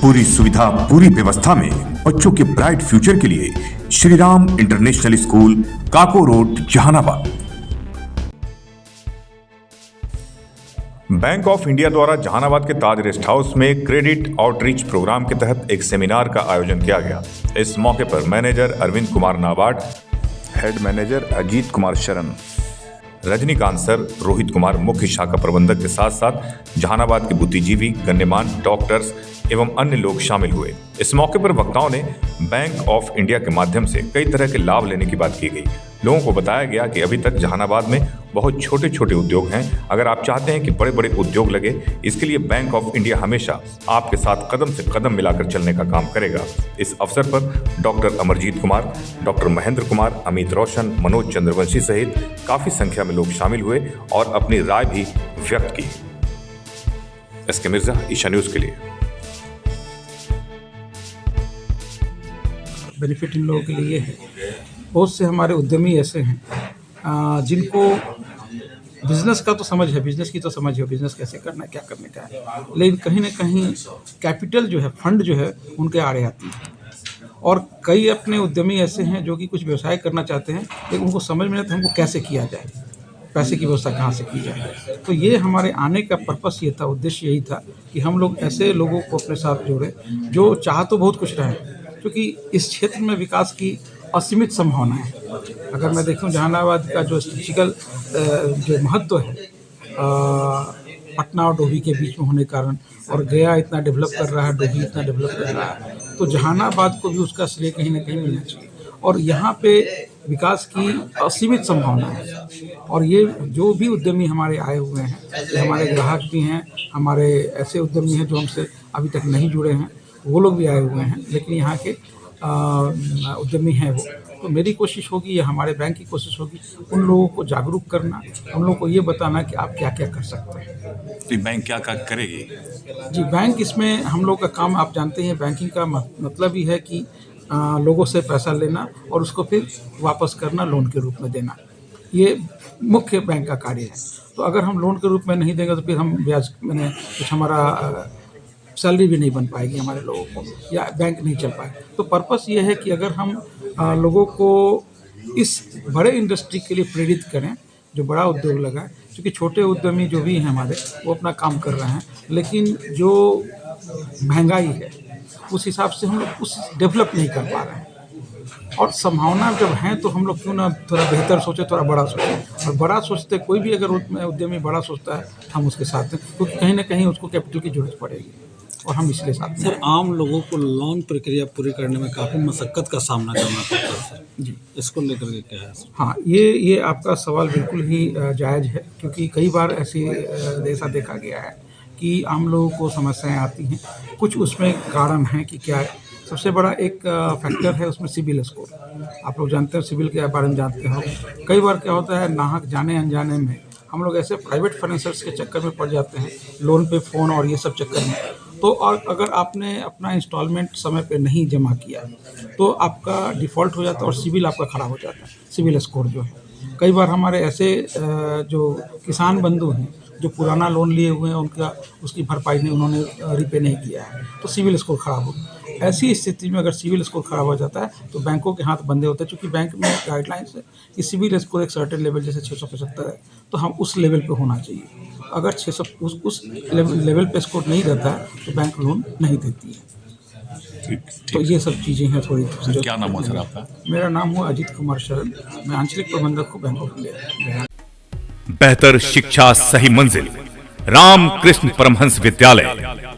पूरी सुविधा, पूरी व्यवस्था में बच्चों के ब्राइट फ्यूचर के लिए Shri Ram international school, Kako road, Jehanabad. Bank of India द्वारा जहानाबाद के ताज रेस्ट हाउस में क्रेडिट आउटरीच प्रोग्राम के तहत एक सेमिनार का आयोजन किया गया। इस मौके पर manager Arvind Kumar NABARD, head manager Ajit Kumar Sharan, Rajinikanth sir, Rohit Kumar मुख्य शाखा प्रबंधक के साथ साथ जहानाबाद के बुद्धिजीवी, गण्यमान्य डॉक्टर्स एवं अन्य लोग शामिल हुए। इस मौके पर वक्ताओं ने बैंक ऑफ इंडिया के माध्यम से कई तरह के लाभ लेने की बात की गई। लोगों को बताया गया कि अभी तक जहानाबाद में बहुत छोटे छोटे उद्योग हैं। अगर आप चाहते हैं कि बड़े बड़े उद्योग लगे, इसके लिए बैंक ऑफ इंडिया हमेशा आपके साथ कदम से कदम मिलाकर चलने का काम करेगा। इस अवसर पर डॉक्टर अमरजीत कुमार, डॉक्टर महेंद्र कुमार, अमित रोशन, मनोज चंद्रवंशी सहित काफी संख्या में लोग शामिल हुए और अपनी राय भी व्यक्त की। एसके मिर्जा, ईशा न्यूज के लिए। बेनिफिट इन लोगों के लिए है। बहुत से हमारे उद्यमी ऐसे हैं जिनको बिजनेस का तो समझ है, बिजनेस की तो समझ है, बिजनेस कैसे करना है, क्या करने का है, लेकिन कहीं ना कहीं कैपिटल जो है, फंड जो है, उनके आड़े आती है। और कई अपने उद्यमी ऐसे हैं जो कि कुछ व्यवसाय करना चाहते हैं, लेकिन उनको समझ में नहीं आता हमको कैसे किया जाए, पैसे की व्यवस्था कहाँ से की जाए। तो ये हमारे आने का पर्पस ये था, उद्देश्य यही था कि हम लोग ऐसे लोगों को अपने साथ जोड़ें जो चाह तो बहुत कुछ रहे, क्योंकि इस क्षेत्र में विकास की असीमित संभावना है। अगर मैं देखूं जहानाबाद का जो स्ट्रेटेजिकल जो महत्व है पटना और डोभी के बीच में होने के कारण, और गया इतना डेवलप कर रहा है, डोभी इतना डेवलप कर रहा है, तो जहानाबाद को भी उसका श्रेय कहीं ना कहीं मिलना चाहिए। और यहाँ पे विकास की असीमित संभावना है। और ये जो भी उद्यमी हमारे आए हुए हैं, ये हमारे ग्राहक भी हैं, हमारे ऐसे उद्यमी हैं जो हमसे अभी तक नहीं जुड़े हैं, वो लोग भी आए हुए हैं, लेकिन यहाँ के उद्यमी हैं वो। तो मेरी कोशिश होगी, या हमारे बैंक की कोशिश होगी, उन लोगों को जागरूक करना, उन लोगों को ये बताना कि आप क्या क्या कर सकते हैं। तो बैंक क्या क्या करेगी? जी, बैंक इसमें हम लोग का काम, आप जानते हैं बैंकिंग का मतलब ही है कि लोगों से पैसा लेना और उसको फिर वापस करना, लोन के रूप में देना। ये मुख्य बैंक का कार्य है। तो अगर हम लोन के रूप में नहीं देंगे तो फिर हम ब्याज मैंने कुछ हमारा सैलरी भी नहीं बन पाएगी हमारे लोगों को, या बैंक नहीं चल पाए। तो पर्पस ये है कि अगर हम लोगों को इस बड़े इंडस्ट्री के लिए प्रेरित करें जो बड़ा उद्योग लगा है, क्योंकि छोटे उद्यमी जो भी हैं हमारे, वो अपना काम कर रहे हैं, लेकिन जो महंगाई है उस हिसाब से हम लोग उस डेवलप नहीं कर पा रहे हैं। और संभावना जब हैं तो हम लोग क्यों ना थोड़ा बेहतर सोचें, थोड़ा बड़ा सोचें। और बड़ा सोचते, कोई भी अगर उद्यमी बड़ा सोचता है हम उसके साथ हैं, क्योंकि कहीं ना कहीं उसको कैपिटल की जरूरत पड़ेगी, और हम इसलिए साथ में। सर, आम लोगों को लोन प्रक्रिया पूरी करने में काफ़ी मशक्क़त का सामना करना पड़ता है सर जी, इसको लेकर के क्या है सर? हाँ, ये आपका सवाल बिल्कुल ही जायज़ है, क्योंकि कई बार ऐसा देखा गया है कि आम लोगों को समस्याएं आती हैं। कुछ उसमें कारण हैं कि क्या है। सबसे बड़ा एक फैक्टर है उसमें सिबिल स्कोर। आप लोग जानते हैं, सिबिल के बारे में जानते हो। कई बार क्या होता है, नाहक जाने अनजाने में हम लोग ऐसे प्राइवेट फाइनेंसर्स के चक्कर में पड़ जाते हैं, लोन पे फ़ोन और ये सब चक्कर में। तो और अगर आपने अपना इंस्टॉलमेंट समय पे नहीं जमा किया तो आपका डिफ़ॉल्ट हो जाता है और सिबिल आपका ख़राब हो जाता है, सिबिल स्कोर जो है। कई बार हमारे ऐसे जो किसान बंधु हैं जो पुराना लोन लिए हुए हैं, उसकी भरपाई नहीं, उन्होंने रिपे नहीं किया है, तो सिबिल स्कोर ख़राब हो गया। ऐसी स्थिति में अगर सिबिल स्कोर ख़राब हो जाता है तो बैंकों के हाथ बंधे होते हैं, क्योंकि बैंक में गाइडलाइंस है कि सिबिल स्कोर एक सर्टेन लेवल, जैसे 675 है, तो हम उस लेवल पे होना चाहिए। अगर 600 उस लेवल पे स्कोर नहीं रहता है तो बैंक लोन नहीं देती है। तो ये सब चीज़ें हैं थोड़ी। क्या नाम है सर आपका? मेरा नाम हुआ अजीत कुमार शरण, मैं आंचलिक प्रबंधक हूँ बैंक ऑफ इंडिया। बेहतर शिक्षा सही मंजिल, Ram Krishna Paramhans Vidyalaya,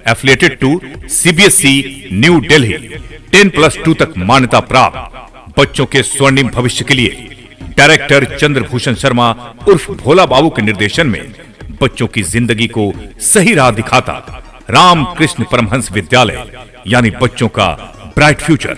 affiliated to CBSE new Delhi, 10+2 तक मान्यता प्राप्त। बच्चों के स्वर्णिम भविष्य के लिए डायरेक्टर चंद्रभूषण शर्मा उर्फ भोला बाबू के निर्देशन में बच्चों की जिंदगी को सही राह दिखाता राम कृष्ण परमहंस विद्यालय, यानी बच्चों का ब्राइट फ्यूचर।